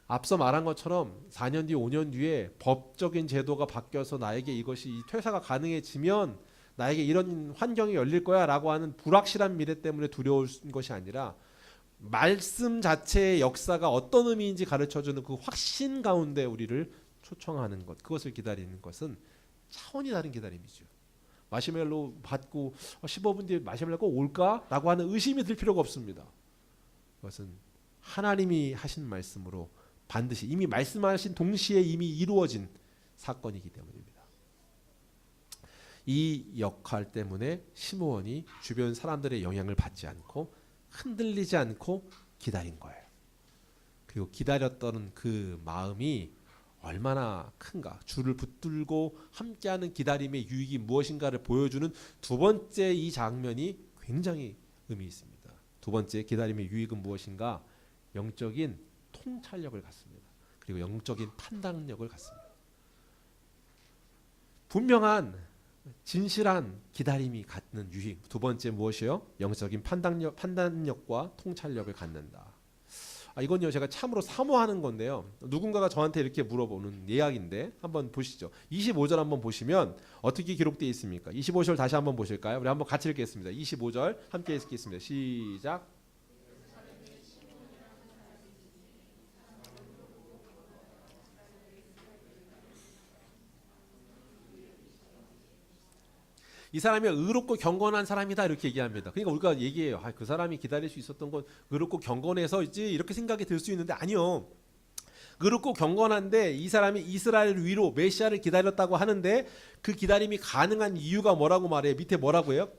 앞서 말한 것처럼 4년 뒤 5년 뒤에 법적인 제도가 바뀌어서 나에게 이것이 퇴사가 가능해지면 나에게 이런 환경이 열릴 거야 라고 하는 불확실한 미래 때문에 두려운 것이 아니라 말씀 자체의 역사가 어떤 의미인지 가르쳐주는 그 확신 가운데 우리를 초청하는 것, 그것을 기다리는 것은 차원이 다른 기다림이죠. 마시멜로 받고 15분 뒤에 마시멜로가 올까? 라고 하는 의심이 들 필요가 없습니다. 그것은 하나님이 하신 말씀으로 반드시 이미 말씀하신 동시에 이미 이루어진 사건이기 때문입니다. 이 역할 때문에 시므온이 주변 사람들의 영향을 받지 않고 흔들리지 않고 기다린 거예요. 그리고 기다렸던 그 마음이 얼마나 큰가, 주를 붙들고 함께하는 기다림의 유익이 무엇인가를 보여주는 두 번째 이 장면이 굉장히 의미 있습니다. 두 번째 기다림의 유익은 무엇인가? 영적인 통찰력을 갖습니다. 그리고 영적인 판단력을 갖습니다. 분명한 진실한 기다림이 갖는 유익. 두 번째 무엇이요? 영적인 판단력과 통찰력을 갖는다. 이건요 제가 참으로 사모하는 건데요. 누군가가 저한테 이렇게 물어보는 이야기인데 한번 보시죠. 25절 한번 보시면 어떻게 기록되어 있습니까? 25절 다시 한번 보실까요? 우리 한번 같이 읽겠습니다. 25절 함께 읽겠습니다. 시작. 이 사람이 의롭고 경건한 사람이다 이렇게 얘기합니다. 그러니까 우리가 얘기해요. 그 사람이 기다릴 수 있었던 건 의롭고 경건해서지 이렇게 생각이 들 수 있는데 아니요. 의롭고 경건한데 이 사람이 이스라엘 위로 메시아를 기다렸다고 하는데 그 기다림이 가능한 이유가 뭐라고 말해요? 밑에 뭐라고 해요?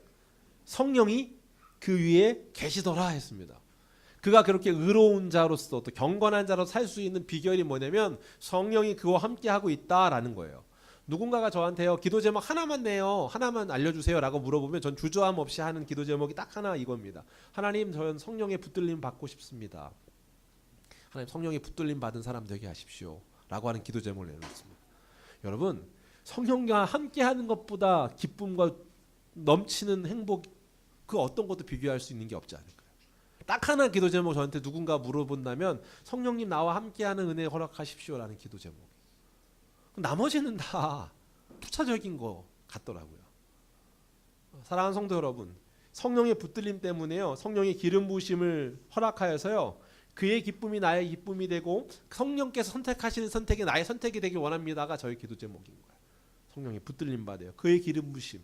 성령이 그 위에 계시더라 했습니다. 그가 그렇게 의로운 자로서 또 경건한 자로 살 수 있는 비결이 뭐냐면 성령이 그와 함께하고 있다라는 거예요. 누군가가 저한테요 기도 제목 하나만 내요, 하나만 알려주세요 라고 물어보면 전 주저함 없이 하는 기도 제목이 딱 하나 이겁니다. 하나님, 저는 성령의 붙들림 받고 싶습니다. 하나님, 성령의 붙들림 받은 사람 되게 하십시오 라고 하는 기도 제목을 내놓습니다. 여러분, 성령과 함께하는 것보다 기쁨과 넘치는 행복, 그 어떤 것도 비교할 수 있는 게 없지 않을까요? 딱 하나 기도 제목 저한테 누군가 물어본다면 성령님 나와 함께하는 은혜 허락하십시오 라는 기도 제목. 나머지는 다 투차적인 것 같더라고요. 사랑하는 성도 여러분, 성령의 붙들림 때문에요, 성령의 기름 부으심을 허락하여서요, 그의 기쁨이 나의 기쁨이 되고 성령께서 선택하시는 선택이 나의 선택이 되길 원합니다가 저의 기도 제목인 거예요. 성령의 붙들림 받아요. 그의 기름 부으심,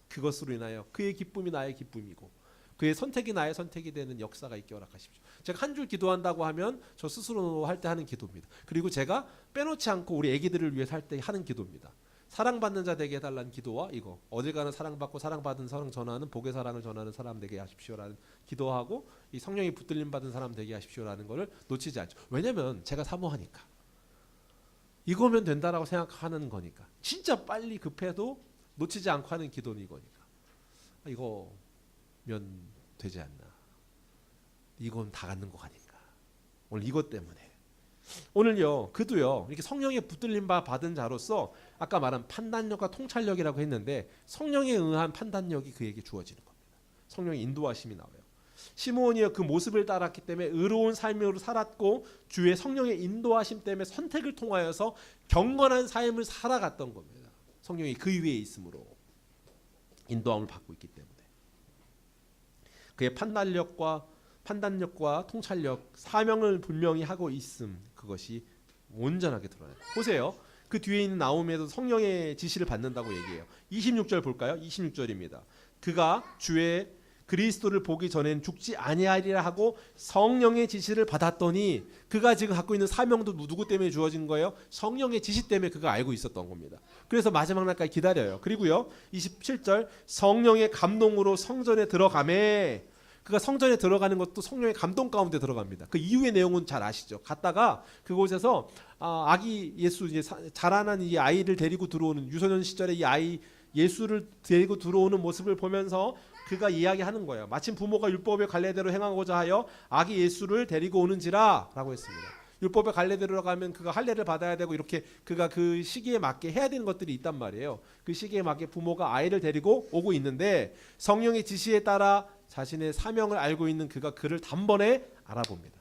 그것으로 인하여 그의 기쁨이 나의 기쁨이고 그의 선택이 나의 선택이 되는 역사가 있게 허락하십시오. 제가 한 줄 기도한다고 하면 저 스스로 할 때 하는 기도입니다. 그리고 제가 빼놓지 않고 우리 애기들을 위해서 할 때 하는 기도입니다. 사랑받는 자 되게 해달라는 기도와 이거 어딜 가나 사랑받고 사랑받은 사랑 전하는 복의 사랑을 전하는 사람 되게 하십시오라는 기도하고 이 성령이 붙들림 받은 사람 되게 하십시오라는 거를 놓치지 않죠. 왜냐하면 제가 사모하니까. 이거면 된다라고 생각하는 거니까. 진짜 빨리 급해도 놓치지 않고 하는 기도는 이거니까. 이거면 되지 않나. 이건 다 갖는 거 가니까. 오늘 이것 때문에. 오늘요, 그도요, 이렇게 성령의 붙들림 받은 자로서 아까 말한 판단력과 통찰력이라고 했는데 성령에 의한 판단력이 그에게 주어지는 겁니다. 성령의 인도하심이 나와요. 시므온이요, 그 모습을 따랐기 때문에 의로운 삶으로 살았고 주의 성령의 인도하심 때문에 선택을 통하여서 경건한 삶을 살아갔던 겁니다. 성령이 그 위에 있으므로 인도함을 받고 있기 때문에 그의 판단력과 통찰력, 사명을 분명히 하고 있음, 그것이 온전하게 드러나요. 보세요. 그 뒤에 있는 나오미에도 성령의 지시를 받는다고 얘기해요. 26절 볼까요? 26절입니다. 그가 주의 그리스도를 보기 전엔 죽지 아니하리라 하고 성령의 지시를 받았더니 그가 지금 갖고 있는 사명도 누구 때문에 주어진 거예요? 성령의 지시 때문에 그가 알고 있었던 겁니다. 그래서 마지막 날까지 기다려요. 그리고요 27절 성령의 감동으로 성전에 들어가매 그가 성전에 들어가는 것도 성령의 감동 가운데 들어갑니다. 그 이후의 내용은 잘 아시죠. 갔다가 그곳에서 아기 예수 이제 자라난 이 아이를 데리고 들어오는 유소년 시절에 이 아이 예수를 데리고 들어오는 모습을 보면서 그가 이야기하는 거예요. 마침 부모가 율법의 관례대로 행하고자 하여 아기 예수를 데리고 오는지라 라고 했습니다. 율법의 관례대로 가면 그가 할례를 받아야 되고 이렇게 그가 그 시기에 맞게 해야 되는 것들이 있단 말이에요. 그 시기에 맞게 부모가 아이를 데리고 오고 있는데 성령의 지시에 따라 자신의 사명을 알고 있는 그가 그를 단번에 알아봅니다.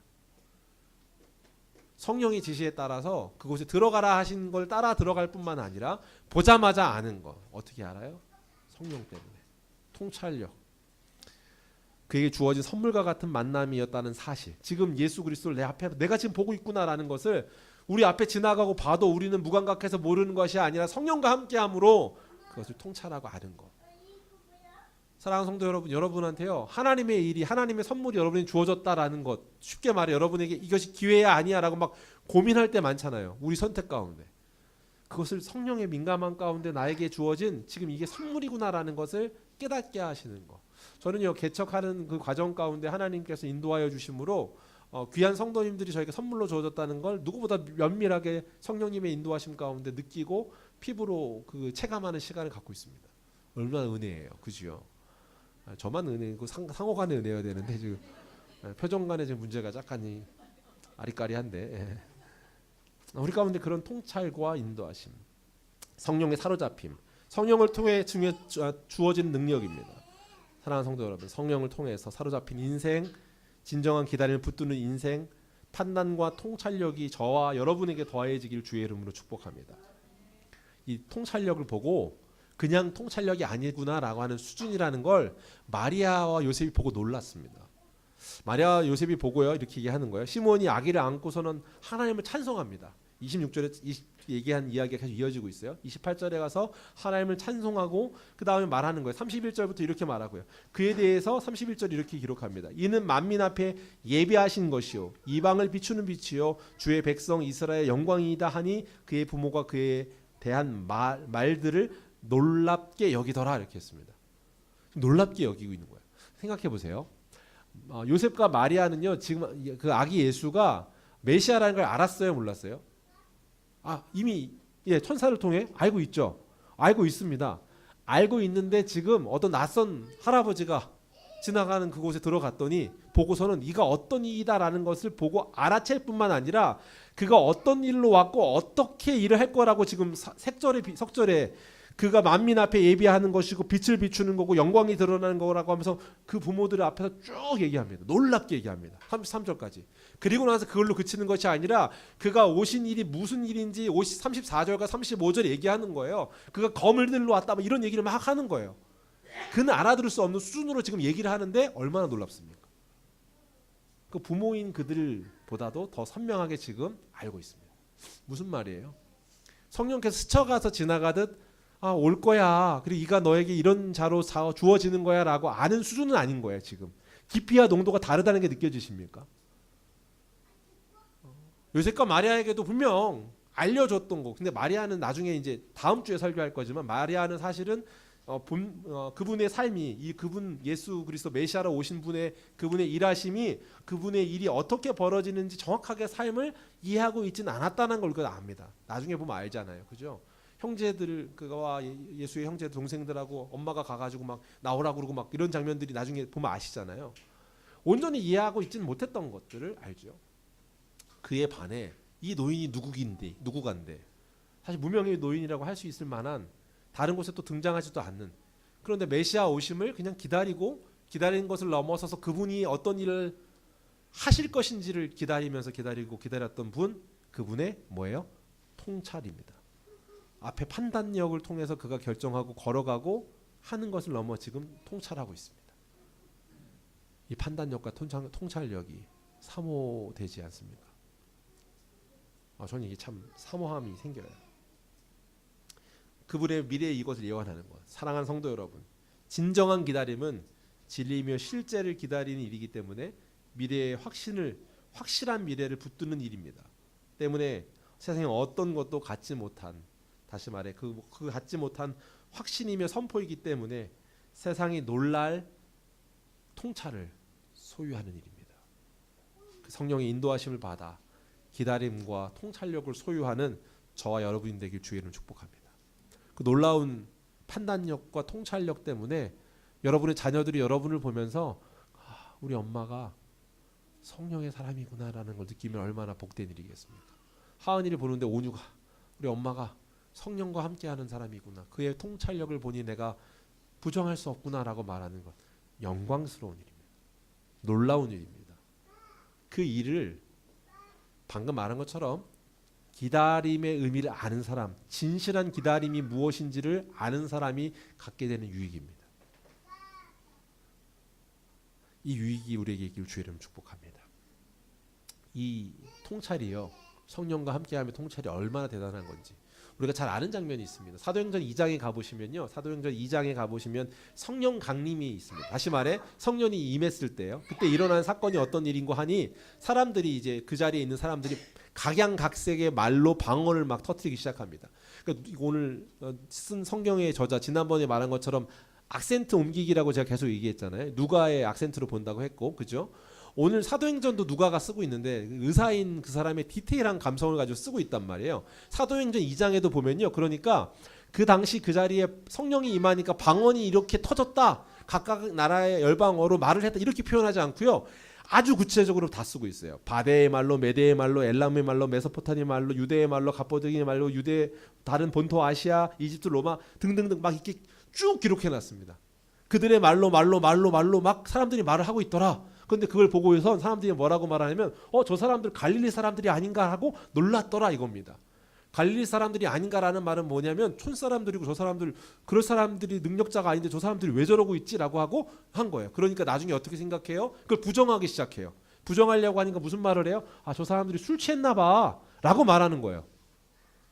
성령의 지시에 따라서 그곳에 들어가라 하신 걸 따라 들어갈 뿐만 아니라 보자마자 아는 거. 어떻게 알아요? 성령 때문에. 통찰력. 그에게 주어진 선물과 같은 만남이었다는 사실. 지금 예수 그리스도를 내 앞에 내가 지금 보고 있구나라는 것을 우리 앞에 지나가고 봐도 우리는 무감각해서 모르는 것이 아니라 성령과 함께함으로 그것을 통찰하고 아는 것. 사랑하는 성도 여러분, 여러분한테요 하나님의 일이 하나님의 선물이 여러분이 주어졌다라는 것 쉽게 말해 여러분에게 이것이 기회야 아니야라고 막 고민할 때 많잖아요. 우리 선택 가운데 그것을 성령의 민감한 가운데 나에게 주어진 지금 이게 선물이구나라는 것을 깨닫게 하시는 것. 저는요 개척하는 그 과정 가운데 하나님께서 인도하여 주심으로 귀한 성도님들이 저에게 선물로 주어졌다는 걸 누구보다 면밀하게 성령님의 인도하심 가운데 느끼고 피부로 그 체감하는 시간을 갖고 있습니다. 얼마나 은혜예요, 그죠? 저만 은혜고 상호간의 은혜여야 되는데 지금 표정 간의 지금 문제가 약간 아리까리한데 우리 가운데 그런 통찰과 인도하심, 성령의 사로잡힘, 성령을 통해 주어진 능력입니다. 사랑하는 성도 여러분, 성령을 통해서 사로잡힌 인생, 진정한 기다림을 붙드는 인생, 판단과 통찰력이 저와 여러분에게 더해지길 주의 이름으로 축복합니다. 이 통찰력을 보고 그냥 통찰력이 아니구나라고 하는 수준이라는 걸 마리아와 요셉이 보고 놀랐습니다. 마리아와 요셉이 보고요 이렇게 얘기하는 거예요. 시몬이 아기를 안고서는 하나님을 찬송합니다. 26절에 얘기한 이야기가 계속 이어지고 있어요. 28절에 가서 하나님을 찬송하고 그 다음에 말하는 거예요. 31절부터 이렇게 말하고요. 그에 대해서 31절 이렇게 기록합니다. 이는 만민 앞에 예비하신 것이요 이방을 비추는 빛이요 주의 백성 이스라엘 영광이다 하니 그의 부모가 그에 대한 말들을 놀랍게 여기더라 이렇게 했습니다. 놀랍게 여기고 있는 거예요. 생각해 보세요. 요셉과 마리아는요 지금 그 아기 예수가 메시아라는 걸 알았어요, 몰랐어요? 이미 천사를 통해 알고 있죠. 알고 있습니다. 알고 있는데 지금 어떤 낯선 할아버지가 지나가는 그곳에 들어갔더니 보고서는 이가 어떤 이이다라는 것을 보고 알아챌 뿐만 아니라 그가 어떤 일로 왔고 어떻게 일을 할 거라고 지금 석절에 그가 만민 앞에 예비하는 것이고 빛을 비추는 거고 영광이 드러나는 거라고 하면서 그 부모들 앞에서 쭉 얘기합니다. 놀랍게 얘기합니다. 33절까지. 그리고 나서 그걸로 그치는 것이 아니라 그가 오신 일이 무슨 일인지 34절과 35절에 얘기하는 거예요. 그가 검을 들러 왔다 이런 얘기를 막 하는 거예요. 그는 알아들을 수 없는 수준으로 지금 얘기를 하는데 얼마나 놀랍습니까? 그 부모인 그들보다도 더 선명하게 지금 알고 있습니다. 무슨 말이에요? 성령께서 스쳐가서 지나가듯 올 거야. 그리고 이가 너에게 이런 자로 주어지는 거야 라고 아는 수준은 아닌 거예요. 지금 깊이와 농도가 다르다는 게 느껴지십니까? 요셉과 마리아에게도 분명 알려줬던 거. 근데 마리아는 나중에 이제 다음 주에 설교할 거지만 마리아는 사실은 그분의 삶이 그분 예수 그리스도 메시아로 오신 분의 그분의 일하심이 그분의 일이 어떻게 벌어지는지 정확하게 삶을 이해하고 있지는 않았다는 걸 압니다. 나중에 보면 알잖아요, 그죠? 형제들 그와 예수의 형제 동생들하고 엄마가 가가지고 막 나오라고 그러고 막 이런 장면들이 나중에 보면 아시잖아요. 온전히 이해하고 있지는 못했던 것들을 알죠. 그에 반해 이 노인이 누구간데 사실 무명의 노인이라고 할 수 있을 만한 다른 곳에 또 등장하지도 않는 그런데 메시아 오심을 그냥 기다리는 것을 넘어서서 그분이 어떤 일을 하실 것인지를 기다렸던 분 그분의 뭐예요? 통찰입니다. 앞에 판단력을 통해서 그가 결정하고 걸어가고 하는 것을 넘어 지금 통찰하고 있습니다. 이 판단력과 통찰력이 사모되지 않습니까? 저는 이게 참 사모함이 생겨요. 그분의 미래의 이것을 예언하는 것. 사랑하는 성도 여러분, 진정한 기다림은 진리이며 실제를 기다리는 일이기 때문에 미래의 확실한 미래를 붙드는 일입니다. 때문에 세상에 어떤 것도 갖지 못한, 다시 말해 그 갖지 못한 확신이며 선포이기 때문에 세상이 놀랄 통찰을 소유하는 일입니다. 그 성령의 인도하심을 받아 기다림과 통찰력을 소유하는 저와 여러분이 되길 주의 이름으로 축복합니다. 그 놀라운 판단력과 통찰력 때문에 여러분의 자녀들이 여러분을 보면서 우리 엄마가 성령의 사람이구나라는 걸 느끼면 얼마나 복된 일이겠습니까? 하은이를 보는데 온유가 우리 엄마가 성령과 함께하는 사람이구나, 그의 통찰력을 보니 내가 부정할 수 없구나라고 말하는 것, 영광스러운 일입니다. 놀라운 일입니다. 그 일을 방금 말한 것처럼 기다림의 의미를 아는 사람, 진실한 기다림이 무엇인지를 아는 사람이 갖게 되는 유익입니다. 이 유익이 우리에게 있기를 주의 이름으로 축복합니다. 이 통찰이요, 성령과 함께하며 통찰이 얼마나 대단한 건지 우리가 잘 아는 장면이 있습니다. 사도행전 2장에 가보시면요, 사도행전 2장에 가보시면 성령 강림이 있습니다. 다시 말해 성령이 임했을 때요, 그때 일어난 사건이 어떤 일인고 하니 사람들이 이제 그 자리에 있는 사람들이 각양각색의 말로 방언을 막 터뜨리기 시작합니다. 그러니까 오늘 쓴 성경의 저자 지난번에 말한 것처럼 악센트 옮기기라고 제가 계속 얘기했잖아요. 누가의 악센트로 본다고 했고, 그죠? 오늘 사도행전도 누가가 쓰고 있는데 의사인 그 사람의 디테일한 감성을 가지고 쓰고 있단 말이에요. 사도행전 2장에도 보면요, 그러니까 그 당시 그 자리에 성령이 임하니까 방언이 이렇게 터졌다, 각각 나라의 열방어로 말을 했다, 이렇게 표현하지 않고요, 아주 구체적으로 다 쓰고 있어요. 바데의 말로, 메데의 말로, 엘람의 말로, 메소포타미아 말로, 유대의 말로, 갑보드기의 말로, 유대 다른 본토 아시아, 이집트, 로마 등등등 막 이렇게 쭉 기록해놨습니다. 그들의 말로 막 사람들이 말을 하고 있더라. 그런데 그걸 보고선 사람들이 뭐라고 말하냐면 저 사람들 갈릴리 사람들이 아닌가 하고 놀랐더라 이겁니다. 갈릴리 사람들이 아닌가라는 말은 뭐냐면 촌사람들이고 저 사람들, 그럴 사람들이 능력자가 아닌데 저 사람들이 왜 저러고 있지라고 하고 한 거예요. 그러니까 나중에 어떻게 생각해요? 그걸 부정하기 시작해요. 부정하려고 하니까 무슨 말을 해요? 저 사람들이 술 취했나 봐 라고 말하는 거예요.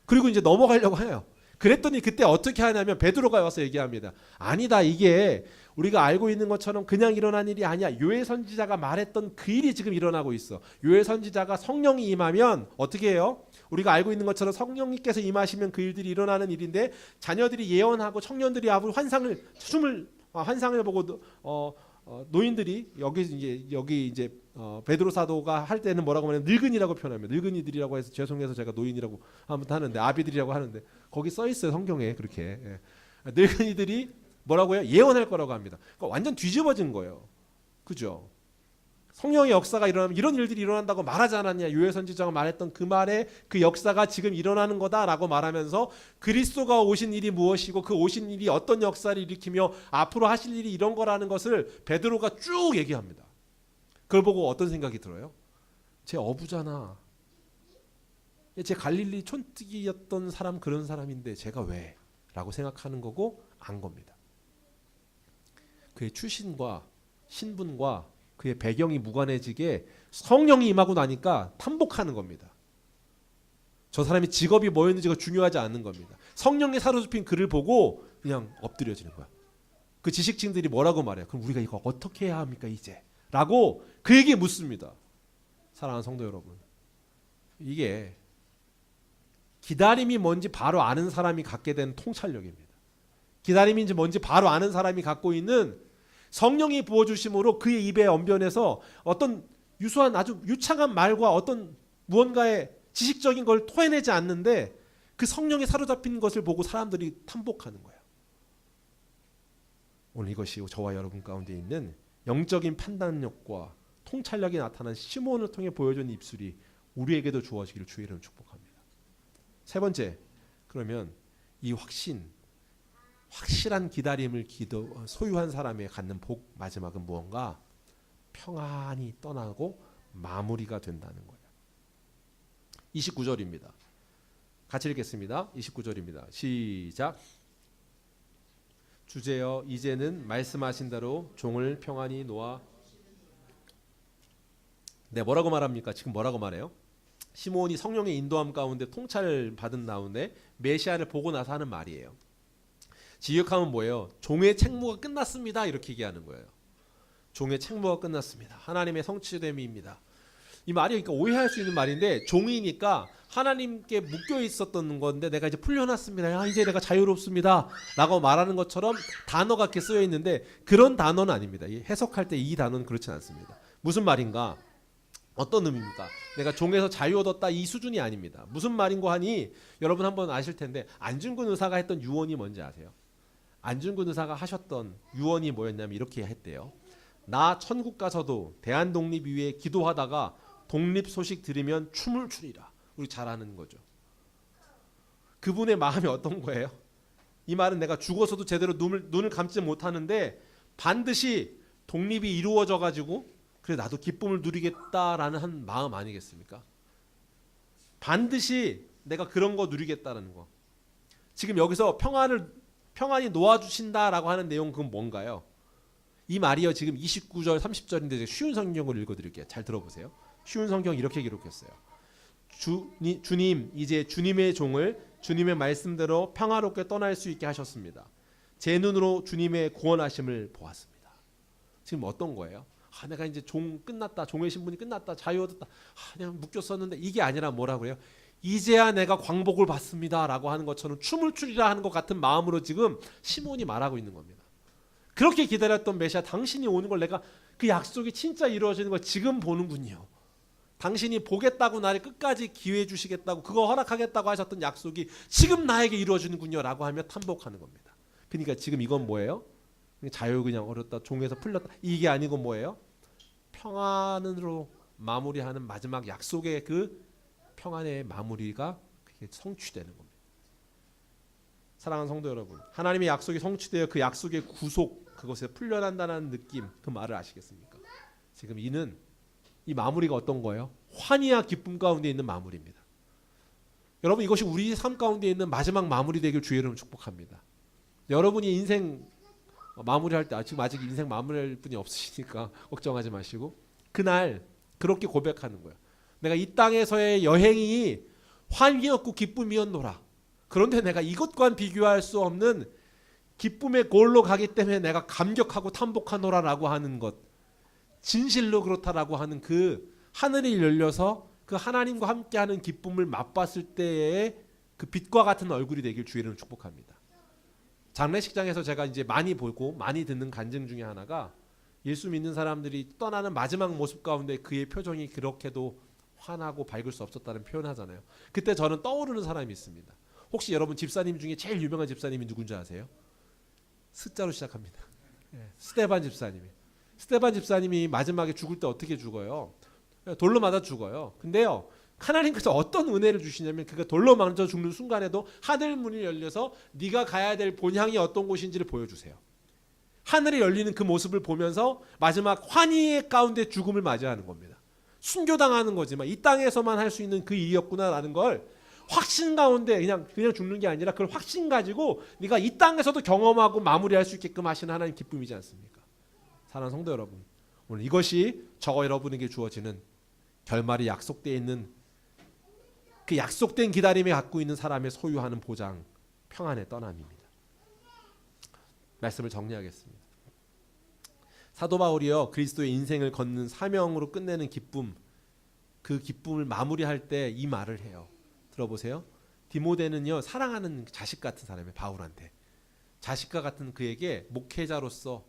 그리고 이제 넘어가려고 해요. 그랬더니 그때 어떻게 하냐면 베드로가 와서 얘기합니다. 아니다, 이게 우리가 알고 있는 것처럼 그냥 일어난 일이 아니야. 요엘 선지자가 말했던 그 일이 지금 일어나고 있어. 요엘 선지자가 성령이 임하면 어떻게 해요? 우리가 알고 있는 것처럼 성령님께서 임하시면 그 일들이 일어나는 일인데, 자녀들이 예언하고 청년들이 아무 환상을 보고 노인들이 여기 이제 베드로 사도가 할 때는 뭐라고 하냐면 늙은이라고 표현합니다. 늙은이들이라고 해서 죄송해서 제가 노인이라고 하는데 아비들이라고 하는데 거기 써 있어요, 성경에 그렇게. 늙은이들이 뭐라고요? 예언할 거라고 합니다. 그러니까 완전 뒤집어진 거예요. 그죠? 성령의 역사가 일어나면 이런 일들이 일어난다고 말하지 않았냐? 요엘 선지자가 말했던 그 말에 그 역사가 지금 일어나는 거다라고 말하면서 그리스도가 오신 일이 무엇이고 그 오신 일이 어떤 역사를 일으키며 앞으로 하실 일이 이런 거라는 것을 베드로가 쭉 얘기합니다. 그걸 보고 어떤 생각이 들어요? 제 어부잖아. 제 갈릴리 촌뜨기였던 사람, 그런 사람인데 제가 왜? 라고 생각하는 거고 안 겁니다. 그의 출신과 신분과 그의 배경이 무관해지게 성령이 임하고 나니까 탐복하는 겁니다. 저 사람의 직업이 뭐였는지가 중요하지 않는 겁니다. 성령에 사로잡힌 그를 보고 그냥 엎드려지는 거야. 그 지식층들이 뭐라고 말해요? 그럼 우리가 이거 어떻게 해야 합니까 이제? 라고 그에게 묻습니다. 사랑하는 성도 여러분, 이게 기다림이 뭔지 바로 아는 사람이 갖게 된 통찰력입니다. 기다림인지 뭔지 바로 아는 사람이 갖고 있는 성령이 부어주심으로 그의 입에 언변해서 어떤 유수한 아주 유창한 말과 어떤 무언가의 지식적인 걸 토해내지 않는데 그 성령에 사로잡힌 것을 보고 사람들이 탐복하는 거예요. 오늘 이것이 저와 여러분 가운데 있는 영적인 판단력과 통찰력이 나타난 시몬을 통해 보여준 입술이 우리에게도 주어지기를 주의 이름으로 축복합니다. 세 번째, 그러면 이 확실한 기다림을 소유한 사람이 갖는 복, 마지막은 무언가? 평안이 떠나고 마무리가 된다는 거예요. 29절입니다. 같이 읽겠습니다. 29절입니다. 시작. 주제여 이제는 말씀하신 대로 종을 평안히 놓아. 네, 뭐라고 말합니까? 지금 뭐라고 말해요? 시몬이 성령의 인도함 가운데 통찰을 받은 다음에 메시아를 보고 나서 하는 말이에요. 지역하면 뭐예요? 종의 책무가 끝났습니다. 이렇게 얘기하는 거예요. 종의 책무가 끝났습니다. 하나님의 성취됨입니다. 이 말이 그러니까 오해할 수 있는 말인데 종이니까 하나님께 묶여 있었던 건데 내가 이제 풀려났습니다. 야, 이제 내가 자유롭습니다. 라고 말하는 것처럼 단어가 이렇게 쓰여 있는데 그런 단어는 아닙니다. 해석할 때 이 단어는 그렇지 않습니다. 무슨 말인가? 어떤 의미입니까? 내가 종에서 자유 얻었다 이 수준이 아닙니다. 무슨 말인고 하니 여러분 한번 아실 텐데 안중근 의사가 했던 유언이 뭔지 아세요? 안중근 의사가 하셨던 유언이 뭐였냐면 이렇게 했대요. 나 천국 가서도 대한독립 위해 기도하다가 독립 소식 들으면 춤을 추리라. 우리 잘 아는 거죠. 그분의 마음이 어떤 거예요? 이 말은 내가 죽어서도 제대로 눈을 감지 못하는데 반드시 독립이 이루어져 가지고 그래 나도 기쁨을 누리겠다라는 한 마음 아니겠습니까? 반드시 내가 그런 거 누리겠다는 거. 지금 여기서 평안이 놓아주신다라고 하는 내용 그건 뭔가요? 이 말이요 지금 29절 30절인데 쉬운 성경을 읽어드릴게요. 잘 들어보세요. 쉬운 성경 이렇게 기록했어요. 주님 이제 주님의 종을 주님의 말씀대로 평화롭게 떠날 수 있게 하셨습니다. 제 눈으로 주님의 구원하심을 보았습니다. 지금 어떤 거예요? 내가 이제 종 끝났다. 종의 신분이 끝났다. 자유 얻었다. 그냥 묶였었는데 이게 아니라 뭐라고 그래요? 이제야 내가 광복을 받습니다. 라고 하는 것처럼 춤을 추리라 하는 것 같은 마음으로 지금 시몬이 말하고 있는 겁니다. 그렇게 기다렸던 메시아 당신이 오는 걸 내가 그 약속이 진짜 이루어지는 걸 지금 보는군요. 당신이 보겠다고 나를 끝까지 기회 주시겠다고 그거 허락하겠다고 하셨던 약속이 지금 나에게 이루어지는군요. 라고 하며 탐복하는 겁니다. 그러니까 지금 이건 뭐예요? 자유 그냥 얻었다. 종에서 풀렸다. 이게 아니고 뭐예요? 평안으로 마무리하는 마지막 약속의 그 평안의 마무리가 그게 성취되는 겁니다. 사랑하는 성도 여러분, 하나님의 약속이 성취되어 그 약속의 구속 그것에 풀려난다는 느낌 그 말을 아시겠습니까? 지금 이 마무리가 어떤 거예요? 환희와 기쁨 가운데 있는 마무리입니다. 여러분 이것이 우리 삶 가운데 있는 마지막 마무리 되길 주의 이름으로 축복합니다. 여러분이 인생 마무리할 때 지금 아직 인생 마무리할 분이 없으시니까 걱정하지 마시고 그날 그렇게 고백하는 거예요. 내가 이 땅에서의 여행이 환희였고 기쁨이었노라. 그런데 내가 이것과는 비교할 수 없는 기쁨의 골로 가기 때문에 내가 감격하고 탐복하노라라고 하는 것. 진실로 그렇다라고 하는 그 하늘이 열려서 그 하나님과 함께하는 기쁨을 맛봤을 때의 그 빛과 같은 얼굴이 되길 주의 이름으로 축복합니다. 장례식장에서 제가 이제 많이 보고 많이 듣는 간증 중에 하나가 예수 믿는 사람들이 떠나는 마지막 모습 가운데 그의 표정이 그렇게도 환하고 밝을 수 없었다는 표현을 하잖아요. 그때 저는 떠오르는 사람이 있습니다. 혹시 여러분 집사님 중에 제일 유명한 집사님이 누군지 아세요? 스자로 시작합니다. 스데반 집사님이. 스데반 집사님이 마지막에 죽을 때 어떻게 죽어요? 돌로 맞아 죽어요. 근데요. 하나님께서 어떤 은혜를 주시냐면 그가 돌로 맞아 죽는 순간에도 하늘 문이 열려서 네가 가야 될 본향이 어떤 곳인지를 보여주세요. 하늘이 열리는 그 모습을 보면서 마지막 환희 가운데 죽음을 맞이하는 겁니다. 순교당하는 거지만 이 땅에서만 할 수 있는 그 일이었구나라는 걸 확신 가운데 그냥 죽는 게 아니라 그걸 확신 가지고 네가 이 땅에서도 경험하고 마무리할 수 있게끔 하시는 하나님 기쁨이지 않습니까? 사랑하는 성도 여러분, 오늘 이것이 저와 여러분에게 주어지는 결말이 약속되어 있는 그 약속된 기다림에 갖고 있는 사람의 소유하는 보장, 평안의 떠남입니다. 말씀을 정리하겠습니다. 사도 바울이요 그리스도의 인생을 걷는 사명으로 끝내는 기쁨, 그 기쁨을 마무리할 때 이 말을 해요. 들어보세요. 디모데는요 사랑하는 자식 같은 사람이에요. 바울한테 자식과 같은 그에게 목회자로서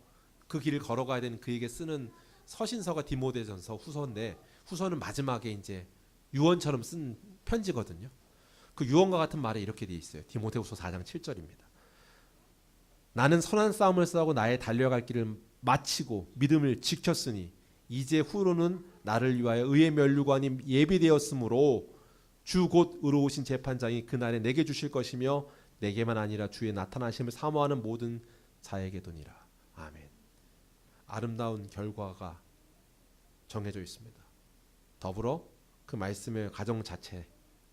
그 길을 걸어가야 되는 그에게 쓰는 서신서가 디모데전서 후서인데 후서는 마지막에 이제 유언처럼 쓴 편지거든요. 그 유언과 같은 말에 이렇게 돼 있어요. 디모데후서 4장 7절입니다. 나는 선한 싸움을 싸우고 나의 달려갈 길을 마치고 믿음을 지켰으니 이제 후로는 나를 위하여 의의 면류관이 예비되었으므로 주 곧 의로우신 재판장이 그날에 내게 주실 것이며 내게만 아니라 주의 나타나심을 사모하는 모든 자에게도니라. 아멘. 아름다운 결과가 정해져 있습니다. 더불어 그 말씀의 가정 자체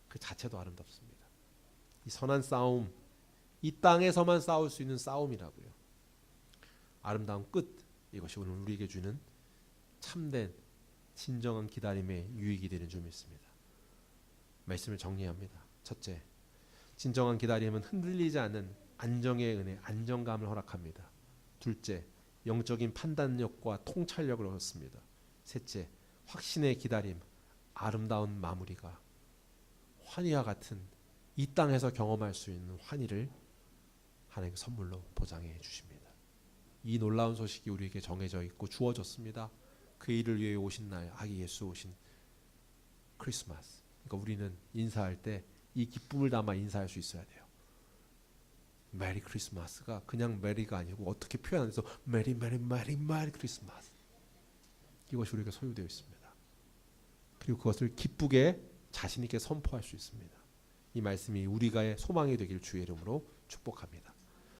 그 자체도 아름답습니다. 이 선한 싸움 이 땅에서만 싸울 수 있는 싸움이라고요. 아름다운 끝 이것이 오늘 우리에게 주는 참된 진정한 기다림의 유익이 되는 줄 믿습니다. 말씀을 정리합니다. 첫째, 진정한 기다림은 흔들리지 않는 안정의 은혜, 안정감을 허락합니다. 둘째, 영적인 판단력과 통찰력을 얻었습니다. 셋째, 확신의 기다림, 아름다운 마무리가 환희와 같은 이 땅에서 경험할 수 있는 환희를 하나님께 선물로 보장해 주십니다. 이 놀라운 소식이 우리에게 정해져 있고 주어졌습니다. 그 일을 위해 오신 날, 아기 예수 오신 크리스마스. 그러니까 우리는 인사할 때 이 기쁨을 담아 인사할 수 있어야 돼요. 메리 크리스마스가 그냥 메리가 아니고 어떻게 표현해서 메리 크리스마스. 이것이 우리에게 소유되어 있습니다. 그리고 그것을 기쁘게 자신 있게 선포할 수 있습니다. 이 말씀이 우리가의 소망이 되길 주의 이름으로 축복합니다.